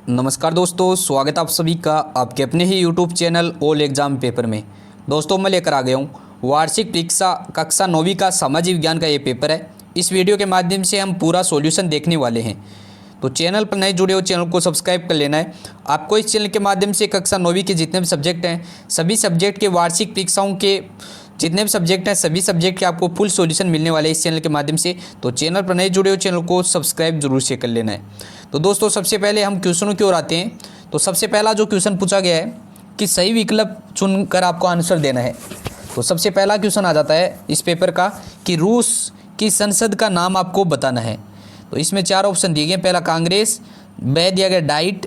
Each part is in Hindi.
नमस्कार दोस्तों, स्वागत है आप सभी का आपके अपने ही YouTube channel all exam paper में। दोस्तों मैं लेकर आ गया हूँ वार्षिक परीक्षा कक्षा 9वीं का सामाजिक विज्ञान का ये पेपर है। इस वीडियो के माध्यम से हम पूरा सॉल्यूशन देखने वाले हैं। तो चैनल पर नए जुड़े हो चैनल को सब्सक्राइब कर लेना है। आपको इस चैनल के माध्यम से कक्षा 9वीं के जितने भी सब्जेक्ट हैं सभी सब्जेक्ट के वार्षिक परीक्षाओं के जितने भी सब्जेक्ट हैं सभी सब्जेक्ट के आपको फुल सॉल्यूशन मिलने वाले हैं इस चैनल के माध्यम से। तो चैनल पर नए जुड़े हो चैनल को सब्सक्राइब जरूर से कर लेना है। तो दोस्तों सबसे पहले हम क्वेश्चनों की ओर आते हैं। तो सबसे पहला जो क्वेश्चन पूछा गया है कि सही विकल्प चुनकर आपको आंसर देना है। तो सबसे पहला क्वेश्चन आ जाता है इस पेपर का कि रूस की संसद का नाम आपको बताना है। तो इसमें 4 ऑप्शन दिए गए। पहला कांग्रेस, ब दिया गया डाइट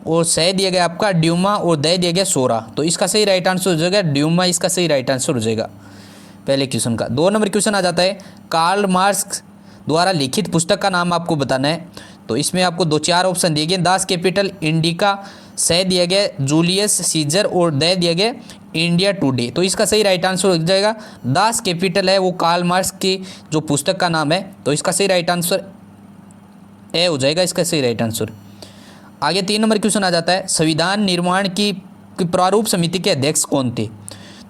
और सह दिया गया आपका ड्यूमा और दय दिया गया सोरा। तो इसका सही राइट आंसर हो जाएगा ड्यूमा, इसका सही राइट आंसर हो जाएगा पहले क्वेश्चन का। 2 नंबर क्वेश्चन आ जाता है कार्ल मार्क्स द्वारा लिखित पुस्तक का नाम आपको बताना है। तो इसमें आपको 4 ऑप्शन दिए गए। दास कैपिटल, इंडिका, सह दिया गया जूलियस सीजर और दय दिया गया इंडिया टुडे। तो इसका सही राइट आंसर हो जाएगा दास कैपिटल है वो कार्ल मार्क्स की जो पुस्तक का नाम है। तो इसका सही राइट आंसर ए हो जाएगा, इसका सही राइट आंसर। आगे 3 नंबर क्वेश्चन आ जाता है संविधान निर्माण की प्रारूप समिति के अध्यक्ष कौन थे।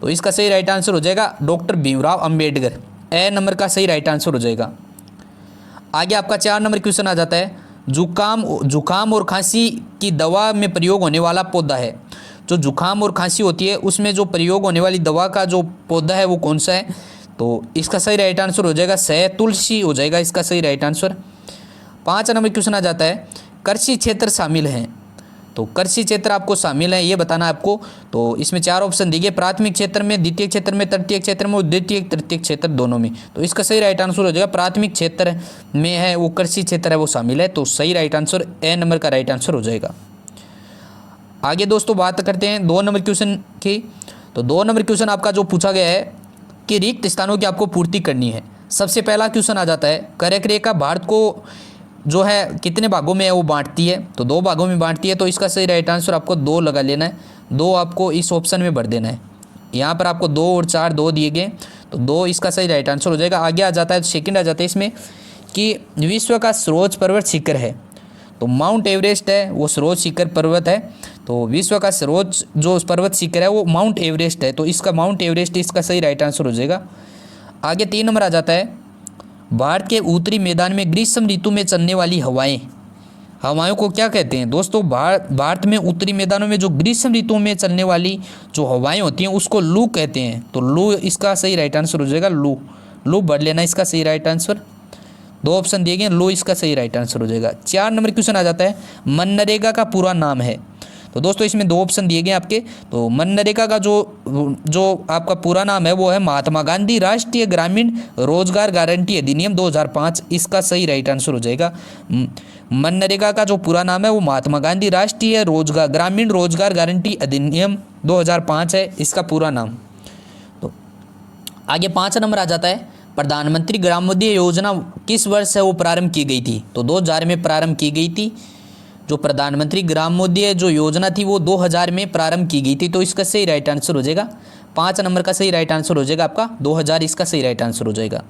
तो इसका सही राइट आंसर हो जाएगा डॉक्टर भीमराव अंबेडकर। ए नंबर का सही राइट आंसर हो जाएगा। आगे आपका 4 नंबर क्वेश्चन आ जाता है जुकाम और खांसी की दवा में प्रयोग होने वाला पौधा है। जो जुकाम और खांसी होती है उसमें जो प्रयोग होने वाली दवा का जो पौधा है वो कौन सा है। तो इसका सही राइट आंसर हो जाएगा सह तुलसी हो जाएगा, इसका सही राइट आंसर। 5 नंबर क्वेश्चन आ जाता है कृषि क्षेत्र शामिल हैं। तो कृषि क्षेत्र आपको शामिल है ये बताना है आपको। तो इसमें 4 ऑप्शन दिए प्राथमिक क्षेत्र में, द्वितीय क्षेत्र में, तृतीय क्षेत्र में और द्वितीय तृतीय क्षेत्र दोनों में। तो इसका सही राइट आंसर हो जाएगा प्राथमिक क्षेत्र में है वो कृषि क्षेत्र है वो शामिल है। तो सही राइट आंसर ए नंबर का राइट आंसर हो जाएगा। आगे दोस्तों बात करते हैं 2 नंबर क्वेश्चन की। तो 2 नंबर क्वेश्चन आपका जो पूछा गया है कि रिक्त स्थानों की आपको पूर्ति करनी है। सबसे पहला क्वेश्चन आ जाता है कर्क रेखा भारत को जो है कितने भागों में है वो बांटती है। तो 2 भागों में बांटती है। तो इसका सही राइट आंसर आपको 2 लगा लेना है। 2 आपको इस ऑप्शन में भर देना है। यहाँ पर आपको 2 और 4 2 दिए गए। तो 2 इसका सही राइट आंसर हो जाएगा। आगे आ जाता है सेकंड आ जाता है इसमें कि विश्व का सर्वोच्च पर्वत शिखर है। तो माउंट एवरेस्ट है वो सर्वोच्च शिखर पर्वत है। तो विश्व का सर्वोच्च जो पर्वत शिखर है वो माउंट एवरेस्ट है। तो इसका माउंट एवरेस्ट इसका सही राइट आंसर हो जाएगा। आगे 3 नंबर आ जाता है भारत के उत्तरी मैदान में ग्रीष्म ऋतु में चलने वाली हवाओं को क्या कहते हैं। दोस्तों भारत में उत्तरी मैदानों में जो ग्रीष्म ऋतु में चलने वाली जो हवाएं होती हैं उसको लू कहते हैं। तो लू इसका सही राइट आंसर हो जाएगा। लू बढ़ लेना इसका सही राइट आंसर। 2 ऑप्शन दिए गए लू इसका सही राइट आंसर हो जाएगा। 4 नंबर क्वेश्चन आ जाता है मनरेगा का पूरा नाम है। तो दोस्तों इसमें 2 ऑप्शन दिए गए आपके। तो मनरेगा का जो आपका पूरा नाम है वो है महात्मा गांधी राष्ट्रीय ग्रामीण रोजगार गारंटी अधिनियम 2005। इसका सही राइट आंसर हो जाएगा। मनरेगा का जो पूरा नाम है वो महात्मा गांधी राष्ट्रीय ग्रामीण रोजगार गारंटी अधिनियम 2005 है इसका पूरा नाम। तो आगे 5 नंबर आ जाता है प्रधानमंत्री ग्रामोदय योजना किस वर्ष है वो प्रारंभ की गई थी। तो 2000 में प्रारंभ की गई थी। जो प्रधानमंत्री ग्रामोदय जो योजना थी वो 2000 में प्रारंभ की गई थी। तो इसका सही राइट आंसर हो जाएगा 5 नंबर का सही राइट आंसर हो जाएगा आपका 2000 इसका सही राइट आंसर हो जाएगा।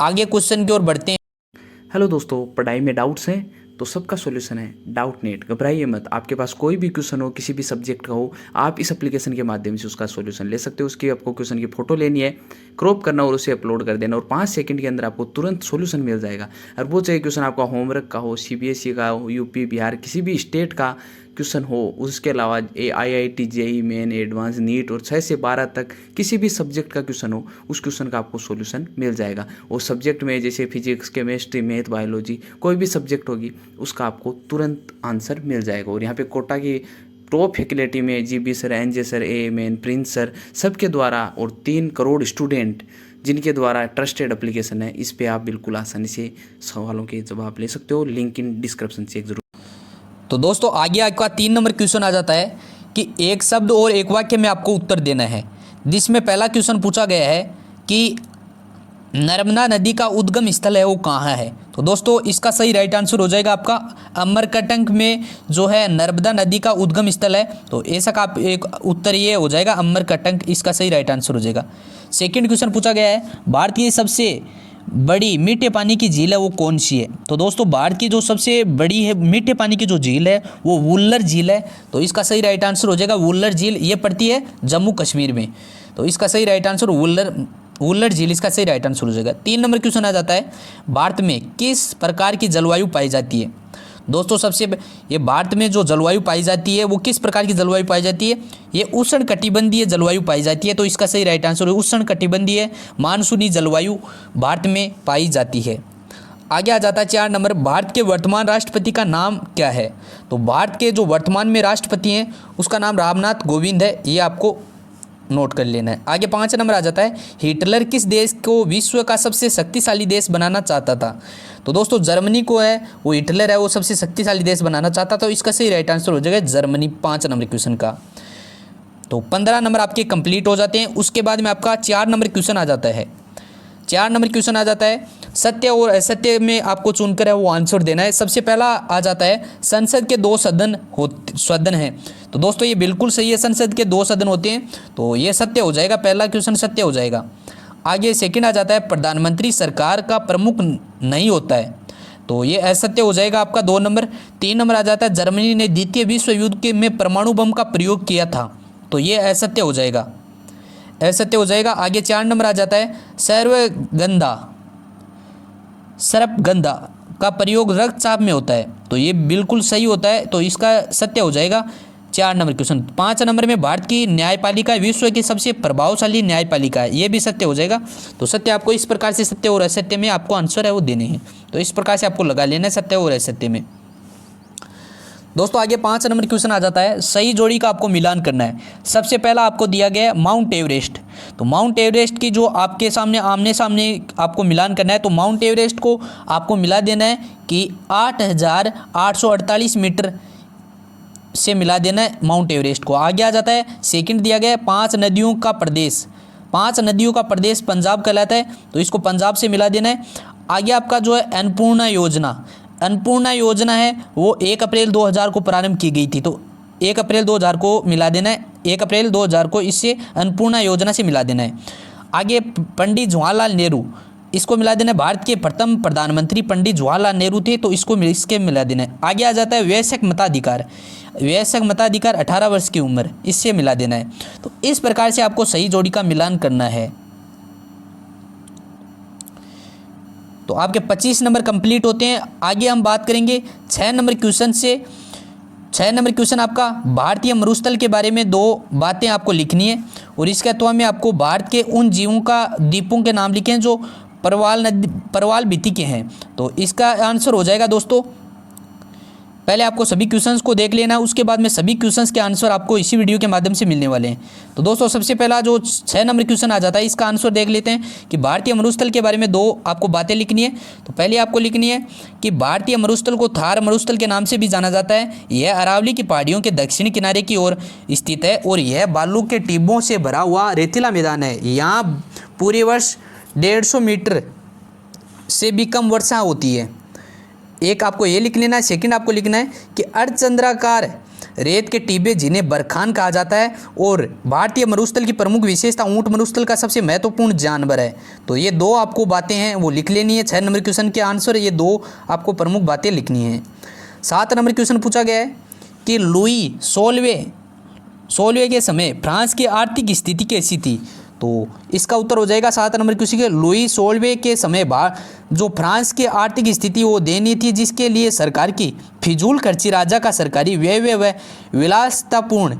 आगे क्वेश्चन की ओर बढ़ते हैं। हेलो दोस्तों, पढ़ाई में डाउट्स हैं तो सबका सॉल्यूशन है डाउट नेट। घबराइए मत, आपके पास कोई भी क्वेश्चन हो किसी भी सब्जेक्ट का हो आप इस एप्लीकेशन के माध्यम से उसका सॉल्यूशन ले सकते हो। उसकी आपको क्वेश्चन की फोटो लेनी है, क्रॉप करना और उसे अपलोड कर देना और 5 सेकंड के अंदर आपको तुरंत सॉल्यूशन मिल जाएगा। और वो चाहे क्वेश्चन आपका होमवर्क का हो, सीबीएसई का हो, यूपी बिहार किसी भी स्टेट का क्वेश्चन हो, उसके अलावा IIT JEE main advance NEET और 6 से 12 तक किसी भी सब्जेक्ट का क्वेश्चन हो उस क्वेश्चन का आपको सॉल्यूशन मिल जाएगा। और सब्जेक्ट में जैसे फिजिक्स, केमिस्ट्री, मैथ, बायोलॉजी कोई भी सब्जेक्ट होगी उसका आपको तुरंत आंसर मिल जाएगा। और यहाँ पे कोटा की टॉप फैकल्टी में GB sir, NJ sir, AMN, Prince sir सबके द्वारा और 3 करोड़ स्टूडेंट जिनके द्वारा ट्रस्टेड एप्लीकेशन है, इस पे आप बिल्कुल आसानी से सवालों के जवाब ले सकते हो। लिंक इन डिस्क्रिप्शन से जरूर। तो दोस्तों आगे आपका 3 नंबर क्वेश्चन आ जाता है कि एक शब्द और एक वाक्य में आपको उत्तर देना है। जिसमें पहला क्वेश्चन पूछा गया है कि नर्मदा नदी का उद्गम स्थल है वो कहाँ है। तो दोस्तों इसका सही राइट आंसर हो जाएगा आपका अमरकंटक में जो है नर्मदा नदी का उद्गम स्थल है। तो ऐसा का एक उत्तर ये हो जाएगा अमरकंटक, इसका सही राइट आंसर हो जाएगा। सेकंड क्वेश्चन पूछा गया है भारत की सबसे बड़ी मीठे पानी की झील है वो कौन सी है? तो दोस्तों भारत की जो सबसे बड़ी है मीठे पानी की जो झील है वो वुल्लर झील है। तो इसका सही राइट आंसर हो जाएगा वुल्लर झील। ये पड़ती है जम्मू कश्मीर में। तो इसका सही राइट आंसर वुल्लर झील इसका सही राइट आंसर हो जाएगा। 3 नंबर क्वेश्चन आ जाता है, भारत में किस प्रकार की जलवायु पाई जाती है? दोस्तों ये भारत में जो जलवायु पाई जाती है वो किस प्रकार की जलवायु पाई जाती है? ये उष्ण कटिबंधीय जलवायु पाई जाती है। तो इसका सही राइट आंसर है उष्ण कटिबंधीय मानसूनी जलवायु भारत में पाई जाती है। आगे आ जाता है 4 नंबर, भारत के वर्तमान राष्ट्रपति का नाम क्या है? तो भारत के जो वर्तमान में राष्ट्रपति हैं उसका नाम रामनाथ कोविंद है। ये आपको नोट कर लेना है। आगे 5 नंबर आ जाता है, हिटलर किस देश को विश्व का सबसे शक्तिशाली देश बनाना चाहता था? तो दोस्तों जर्मनी को है वो हिटलर है वो सबसे शक्तिशाली देश बनाना चाहता था। तो इसका सही राइट आंसर हो जाएगा जर्मनी 5 नंबर क्वेश्चन का। तो 15 नंबर आपके कंप्लीट हो जाते हैं। उसके बाद में आपका 4 नंबर क्वेश्चन आ जाता है। 4 नंबर क्वेश्चन आ जाता है, सत्य और असत्य में आपको चुनकर है वो आंसर देना है। सबसे पहला आ जाता है, संसद के 2 सदन हैं। तो दोस्तों ये बिल्कुल सही है, संसद के 2 सदन होते हैं। तो ये सत्य हो जाएगा, पहला क्वेश्चन सत्य हो जाएगा। आगे सेकंड आ जाता है, प्रधानमंत्री सरकार का प्रमुख नहीं होता है। तो ये असत्य हो जाएगा आपका 2 नंबर। 3 नंबर आ जाता है, जर्मनी ने द्वितीय विश्व युद्ध में परमाणु बम का प्रयोग किया था। तो ये असत्य हो जाएगा, असत्य हो जाएगा। आगे 4 नंबर आ जाता है, सर्पगंधा का प्रयोग रक्तचाप में होता है। तो ये बिल्कुल सही होता है। तो इसका सत्य हो जाएगा 4 नंबर क्वेश्चन। 5 नंबर में, भारत की न्यायपालिका विश्व की सबसे प्रभावशाली न्यायपालिका है। ये भी सत्य हो जाएगा। तो सत्य आपको इस प्रकार से सत्य और असत्य में आपको आंसर है वो देने हैं। तो इस प्रकार से आपको लगा लेना है सत्य और असत्य में। दोस्तों आगे 5 नंबर क्वेश्चन आ जाता है, सही जोड़ी का आपको मिलान करना है। सबसे पहला आपको दिया गया है माउंट एवरेस्ट। तो माउंट एवरेस्ट की जो आपके सामने आमने सामने आपको मिलान करना है। तो माउंट एवरेस्ट को आपको मिला देना है कि 8,848 मीटर से मिला देना है माउंट एवरेस्ट को। आगे आ जाता है, सेकंड दिया गया है 5 नदियों का प्रदेश। 5 नदियों का प्रदेश पंजाब कहलाता है। तो इसको पंजाब से मिला देना है। आगे आपका जो है अन्नपूर्णा योजना है वो 1 अप्रैल 2000 को प्रारंभ की गई थी। तो 1 अप्रैल 2000 को मिला देना है। 1 अप्रैल 2000 को इससे अन्नपूर्णा योजना से मिला देना है। आगे पंडित जवाहरलाल नेहरू, इसको मिला देना है। भारत के प्रथम प्रधानमंत्री पंडित जवाहरलाल नेहरू थे। तो इसके मिला देना है। आगे आ जाता है वयस्क मताधिकार। 18 वर्ष की उम्र, इससे मिला देना है। तो इस प्रकार से आपको सही जोड़ी का मिलान करना है। तो आपके 25 नंबर कंप्लीट होते हैं। आगे हम बात करेंगे 6 नंबर क्वेश्चन से। 6 नंबर क्वेश्चन आपका, भारतीय मरुस्थल के बारे में 2 बातें आपको लिखनी है। और इसके अथवा में आपको भारत के उन द्वीपों के नाम लिखे हैं जो परवाल भित्ति के हैं। तो इसका आंसर हो जाएगा दोस्तों, पहले आपको सभी क्वेश्चंस को देख लेना है, उसके बाद में सभी क्वेश्चंस के आंसर आपको इसी वीडियो के माध्यम से मिलने वाले हैं। तो दोस्तों सबसे पहला जो 6 नंबर क्वेश्चन आ जाता है इसका आंसर देख लेते हैं कि भारतीय मरुस्थल के बारे में 2 आपको बातें लिखनी है। तो पहले आपको लिखनी है कि भारतीय मरुस्थल को थार मरुस्थल के नाम से भी जाना जाता है। यह अरावली की पहाड़ियों के दक्षिणी किनारे की ओर स्थित है और यह बालू के टिब्बों से भरा हुआ रेतीला मैदान है। यहाँ पूरे वर्ष 150 मीटर से भी कम वर्षा होती है। एक आपको ये लिख लेना है। सेकंड आपको लिखना है कि अर्धचंद्राकार रेत के टिब्बे जिन्हें बरखान कहा जाता है और भारतीय मरुस्थल की प्रमुख विशेषता ऊंट मरुस्थल का सबसे महत्वपूर्ण जानवर है। तो ये 2 आपको बातें हैं वो लिख लेनी है। 6 नंबर क्वेश्चन के आंसर ये 2 आपको प्रमुख बातें लिखनी है। 7 नंबर क्वेश्चन पूछा गया है कि लुई 16वें के समय फ्रांस की आर्थिक स्थिति कैसी थी? तो इसका उत्तर हो जाएगा 7 नंबर क्वेश्चन के, लुई 16वें के समय जो फ्रांस की आर्थिक स्थिति वो दयनीय थी, जिसके लिए सरकार की फिजूल खर्ची, राजा का सरकारी व्यय व विलासितापूर्ण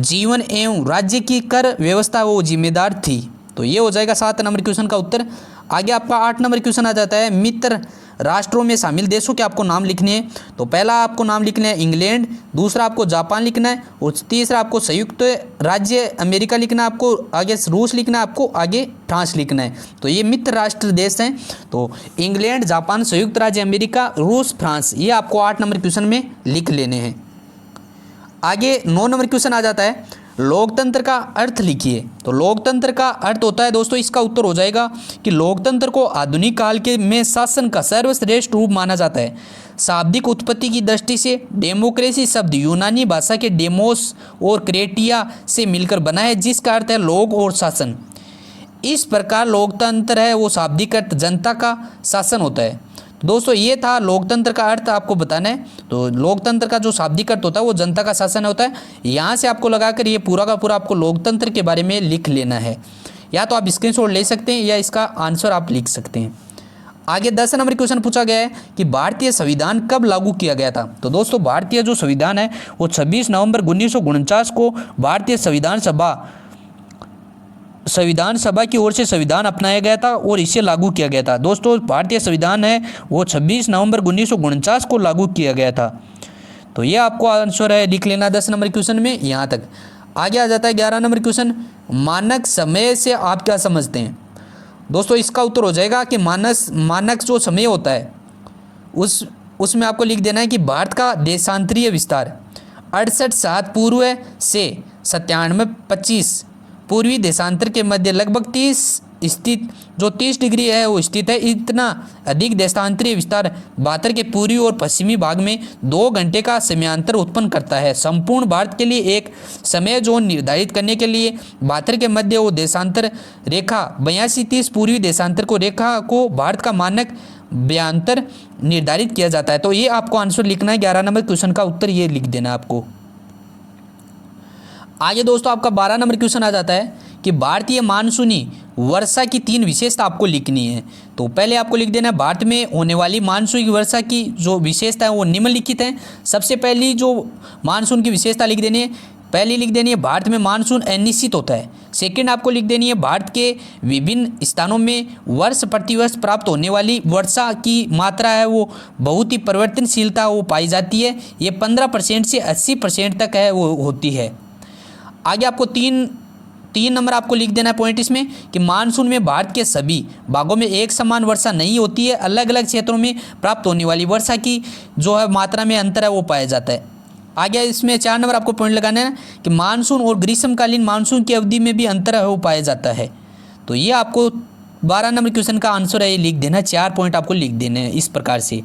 जीवन एवं राज्य की कर व्यवस्था वो जिम्मेदार थी। तो ये हो जाएगा 7 नंबर क्वेश्चन का उत्तर। आगे आपका 8 नंबर क्वेश्चन आ जाता है, मित्र राष्ट्रों में शामिल देशों के आपको नाम लिखने हैं। तो पहला आपको नाम लिखना है इंग्लैंड, दूसरा आपको जापान लिखना है और तीसरा आपको संयुक्त राज्य अमेरिका लिखना है, आपको आगे रूस लिखना है, आपको आगे फ्रांस लिखना है। तो ये मित्र राष्ट्र देश हैं। तो इंग्लैंड, जापान, संयुक्त राज्य अमेरिका, रूस, फ्रांस, ये आपको 8 नंबर क्वेश्चन में लिख लेने हैं। आगे 9 नंबर क्वेश्चन आ जाता है, लोकतंत्र का अर्थ लिखिए। तो लोकतंत्र का अर्थ होता है दोस्तों, इसका उत्तर हो जाएगा कि लोकतंत्र को आधुनिक काल के में शासन का सर्वश्रेष्ठ रूप माना जाता है। शाब्दिक उत्पत्ति की दृष्टि से डेमोक्रेसी शब्द यूनानी भाषा के डेमोस और क्रेटिया से मिलकर बना है, जिसका अर्थ है लोक और शासन। इस प्रकार लोकतंत्र है वो शाब्दिक अर्थ जनता का शासन होता है। तो दोस्तों ये था लोकतंत्र का अर्थ आपको बताना है। तो लोकतंत्र का जो शाब्दिक अर्थ होता है वो जनता का शासन होता है। यहाँ से आपको लगाकर ये पूरा का पूरा आपको लोकतंत्र के बारे में लिख लेना है, या तो आप स्क्रीनशॉट ले सकते हैं या इसका आंसर आप लिख सकते हैं। आगे 10 नंबर क्वेश्चन पूछा गया है कि भारतीय संविधान कब लागू किया गया था। तो दोस्तों भारतीय जो संविधान है वो 26 नवंबर 1949 को भारतीय संविधान सभा की ओर से संविधान अपनाया गया था और इसे लागू किया गया था। दोस्तों भारतीय संविधान है वो 26 नवंबर 1949 को लागू किया गया था। तो ये आपको आंसर है लिख लेना 10 नंबर क्वेश्चन में यहाँ तक। आगे आ जाता है 11 नंबर क्वेश्चन, मानक समय से आप क्या समझते हैं। दोस्तों इसका उत्तर हो जाएगा कि मानक जो समय होता है उसमें आपको लिख देना है कि भारत का देशांतरीय विस्तार 68/7 पूर्व से 97/25 पूर्वी देशांतर के मध्य लगभग 30 डिग्री है वो स्थित है। इतना अधिक देशांतरीय विस्तार 72 के पूर्वी और पश्चिमी भाग में 2 घंटे का समयांतर उत्पन्न करता है। संपूर्ण भारत के लिए एक समय जोन निर्धारित करने के लिए 72 के मध्य वो देशांतर रेखा 82-30 पूर्वी देशांतर को रेखा को भारत का मानक व्यांतर निर्धारित किया जाता है। तो ये आपको आंसर लिखना है 11 नंबर क्वेश्चन का उत्तर ये लिख देना आपको। आगे दोस्तों आपका 12 नंबर क्वेश्चन आ जाता है कि भारतीय मानसूनी वर्षा की 3 विशेषता आपको लिखनी है। तो पहले आपको लिख देना है भारत में होने वाली मानसून की वर्षा की जो विशेषता है वो निम्नलिखित है। सबसे पहली जो मानसून की विशेषता लिख देनी है, पहली लिख देनी है भारत में मानसून अनिश्चित होता है। सेकंड आपको लिख देनी है भारत के विभिन्न स्थानों में वर्ष प्रतिवर्ष प्राप्त होने वाली वर्षा की मात्रा है वो बहुत ही परिवर्तनशीलता वो पाई जाती है। ये 15% से 80% तक है वो होती है। आगे आपको तीन नंबर आपको लिख देना है पॉइंट इसमें कि मानसून में भारत के सभी भागों में एक समान वर्षा नहीं होती है। अलग अलग क्षेत्रों में प्राप्त होने वाली वर्षा की जो है मात्रा में अंतर है वो पाया जाता है। आगे इसमें 4 नंबर आपको पॉइंट लगाना है कि मानसून और ग्रीष्मकालीन मानसून की अवधि में भी अंतर है वो पाया जाता है। तो ये आपको 12 नंबर क्वेश्चन का आंसर है ये लिख देना है। 4 पॉइंट आपको लिख देने हैं इस प्रकार से।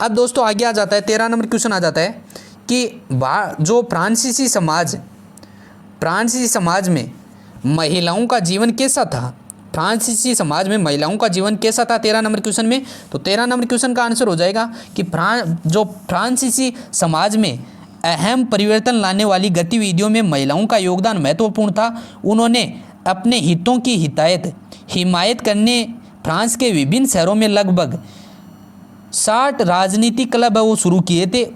अब दोस्तों आगे आ जाता है 13 नंबर क्वेश्चन आ जाता है कि जो फ्रांसीसी समाज में महिलाओं का जीवन कैसा था। फ्रांसीसी समाज में महिलाओं का जीवन कैसा था 13 नंबर क्वेश्चन में। तो 13 नंबर क्वेश्चन का आंसर हो जाएगा कि जो फ्रांसीसी समाज में अहम परिवर्तन लाने वाली गतिविधियों में महिलाओं का योगदान महत्वपूर्ण था। उन्होंने अपने हितों की हिमायत करने फ्रांस के विभिन्न शहरों में लगभग 60 राजनीतिक क्लब है वो शुरू किए थे।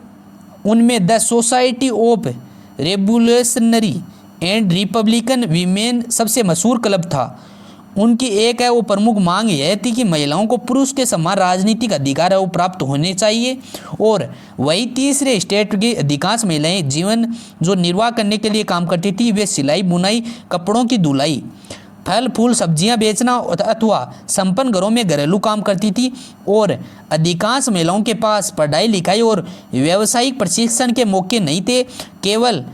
उनमें the society of revolutionary and Republican women सबसे मशहूर क्लब था। उनकी एक है वो प्रमुख मांग यह थी कि महिलाओं को पुरुष के समान राजनीतिक अधिकार है वो प्राप्त होने चाहिए। और वही तीसरे स्टेट की अधिकांश महिलाएं जीवन जो निर्वाह करने के लिए काम करती थी वे सिलाई बुनाई, कपड़ों की धुलाई, फल फूल सब्जियां बेचना अथवा संपन्न घरों में घरेलू काम करती थी। और अधिकांश महिलाओं के पास पढ़ाई लिखाई और व्यावसायिक प्रशिक्षण के मौके नहीं थे। केवल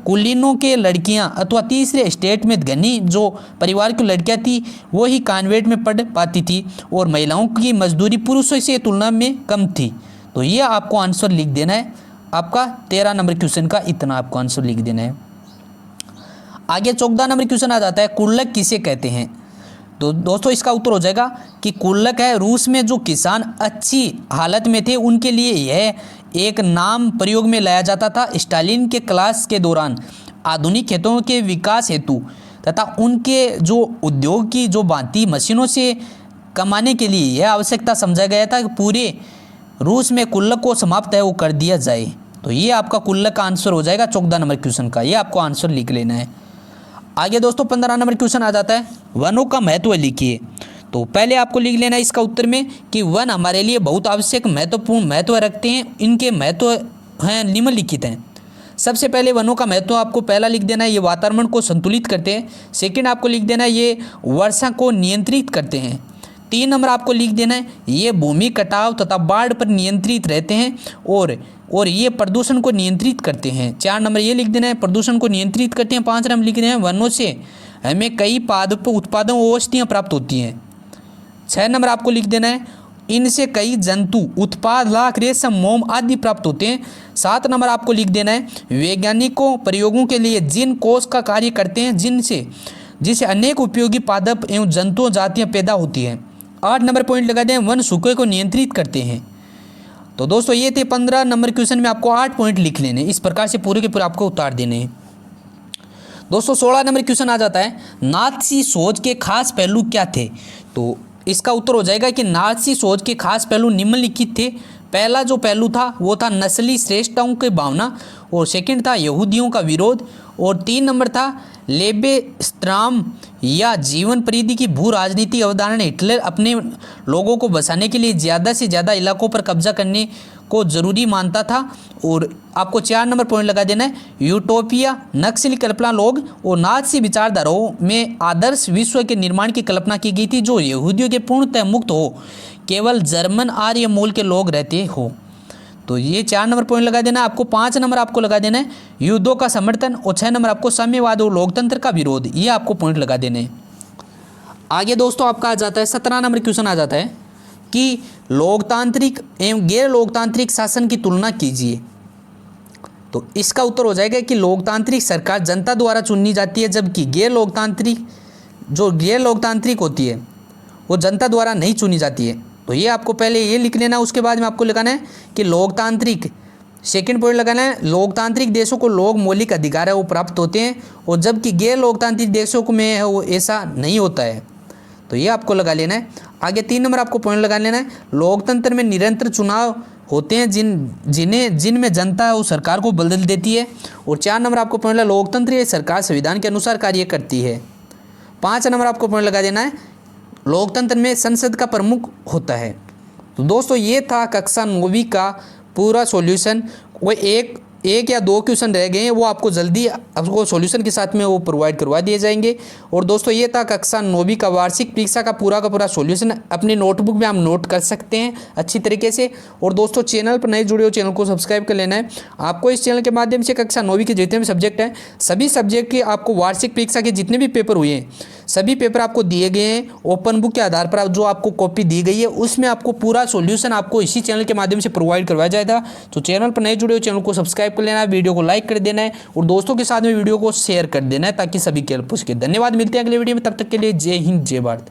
कुलीनों के लड़कियां अथवा तीसरे स्टेट में धनी जो परिवार की लड़कियां थी वो ही कॉन्वेंट में पढ़ पाती थी और महिलाओं की मजदूरी पुरुषों से तुलना में कम थी। तो ये आपको आंसर लिख देना है। आपका 13 नंबर क्वेश्चन का इतना आपको आंसर लिख देना है। आगे 14 नंबर क्वेश्चन आ जाता है कुल्लक किसे कहते हैं। तो दोस्तों इसका उत्तर हो जाएगा कि कुल्लक है रूस में जो किसान अच्छी हालत में थे उनके लिए यह एक नाम प्रयोग में लाया जाता था। स्टालिन के क्लास के दौरान आधुनिक खेतों के विकास हेतु तथा उनके जो उद्योग की जो भांति मशीनों से कमाने के लिए यह आवश्यकता समझा गया था कि पूरे रूस में कुल्लक को समाप्त है वो कर दिया जाए। तो ये आपका कुल्लक का आंसर हो जाएगा 14 नंबर क्वेश्चन का। ये आपको आंसर लिख लेना है। आगे दोस्तों 15 नंबर क्वेश्चन आ जाता है वनों का महत्व लिखिए। तो पहले आपको लिख लेना है इसका उत्तर में कि वन हमारे लिए बहुत आवश्यक महत्वपूर्ण महत्व रखते हैं। इनके महत्व हैं निम्नलिखित हैं। सबसे पहले वनों का महत्व आपको पहला लिख देना है ये वातावरण को संतुलित करते हैं। सेकंड आपको लिख देना है ये वर्षा को नियंत्रित करते हैं। 3 नंबर आपको लिख देना है ये भूमि कटाव तथा बाढ़ पर नियंत्रित रहते हैं और ये प्रदूषण को नियंत्रित करते हैं। 4 नंबर ये लिख देना है प्रदूषण को नियंत्रित करते हैं। 5 नंबर लिख देना है वनों से हमें कई उत्पादों औषधियाँ प्राप्त होती हैं। 6 नंबर आपको लिख देना है इनसे कई जंतु उत्पाद लाख रेशम मोम आदि प्राप्त होते हैं। 7 नंबर आपको लिख देना है वैज्ञानिकों प्रयोगों के लिए जिन कोष का कार्य करते हैं जिनसे जिससे अनेक उपयोगी पादप एवं जंतु जातियाँ पैदा होती हैं। 8 नंबर पॉइंट लगा दें, वन सूखे को नियंत्रित करते हैं। तो दोस्तों ये थे 15 नंबर क्वेश्चन में आपको 8 पॉइंट लिख लेने, इस प्रकार से पूरे के पूरे आपको उतार देने हैं। दोस्तों 16 नंबर क्वेश्चन आ जाता है, नाथसी सोच के खास पहलू क्या थे। तो इसका उत्तर हो जाएगा कि नाथसी सोच के खास पहलू निम्नलिखित थे। पहला जो पहलू था वो था नस्ली श्रेष्ठताओं की भावना, और सेकंड था यहूदियों का विरोध, और 3 नंबर था लेबेस्त्राम या जीवन परिधि की भू राजनीतिक अवधारणा। हिटलर अपने लोगों को बसाने के लिए ज़्यादा से ज़्यादा इलाकों पर कब्जा करने को ज़रूरी मानता था। और आपको 4 नंबर पॉइंट लगा देना है, यूटोपिया नक्सली कल्पना लोग और नाज़ी विचारधाराओं में आदर्श विश्व के निर्माण की कल्पना की गई थी जो यहूदियों के पूर्णतः मुक्त हो, केवल जर्मन आर्य मूल के लोग रहते हो। तो ये 4 नंबर पॉइंट लगा देना है। आपको 5 नंबर आपको लगा देना है युद्धों का समर्थन, और 6 नंबर आपको साम्यवाद और लोकतंत्र का विरोध, ये आपको पॉइंट लगा देने हैं। आगे दोस्तों आपका आ जाता है 17 नंबर क्वेश्चन आ जाता है कि लोकतांत्रिक एवं गैर लोकतांत्रिक शासन की तुलना कीजिए। तो इसका उत्तर हो जाएगा कि लोकतांत्रिक सरकार जनता द्वारा चुनी जाती है, जबकि गैर लोकतांत्रिक होती है वो जनता द्वारा नहीं चुनी जाती है। तो ये आपको पहले ये लिख लेना, उसके बाद में आपको लगाना है कि लोकतांत्रिक, सेकंड पॉइंट लगाना है, लोकतांत्रिक देशों को लोग मौलिक अधिकार है वो प्राप्त होते हैं, और जबकि गैर लोकतांत्रिक देशों को में है वो ऐसा नहीं होता है। तो ये आपको लगा लेना है। आगे 3 नंबर आपको पॉइंट लगा लेना है, लोकतंत्र में निरंतर चुनाव होते हैं जिनमें जनता है वो सरकार को बदल देती है, और 4 नंबर आपको पॉइंट लगा, लोकतंत्र ये सरकार संविधान के अनुसार कार्य करती है। 5 नंबर आपको पॉइंट लगा देना है, लोकतंत्र में संसद का प्रमुख होता है। तो दोस्तों ये था कक्षा 9वीं का पूरा सॉल्यूशन। वो एक या 2 क्वेश्चन रह गए हैं, वो आपको जल्दी आपको सॉल्यूशन के साथ में वो प्रोवाइड करवा दिए जाएंगे। और दोस्तों ये था कक्षा 9वीं का वार्षिक परीक्षा का पूरा सॉल्यूशन। अपने नोटबुक में आप नोट कर सकते हैं अच्छी तरीके से। और दोस्तों चैनल पर नए जुड़े हो, चैनल को सब्सक्राइब कर लेना है। आपको इस चैनल के माध्यम से कक्षा 9वीं के जितने भी सब्जेक्ट हैं, सभी सब्जेक्ट के आपको वार्षिक परीक्षा के जितने भी पेपर हुए हैं, सभी पेपर आपको दिए गए हैं ओपन बुक के आधार पर। जो आपको कॉपी दी गई है उसमें आपको पूरा सॉल्यूशन आपको इसी चैनल के माध्यम से प्रोवाइड करवाया जाएगा। तो चैनल पर नए जुड़े हो, चैनल को सब्सक्राइब कर लेना है, वीडियो को लाइक कर देना है, और दोस्तों के साथ में वीडियो को शेयर कर देना है ताकि सभी के हेल्प हो सके। धन्यवाद, मिलते हैं अगले वीडियो में, तब तक के लिए जय हिंद जय भारत।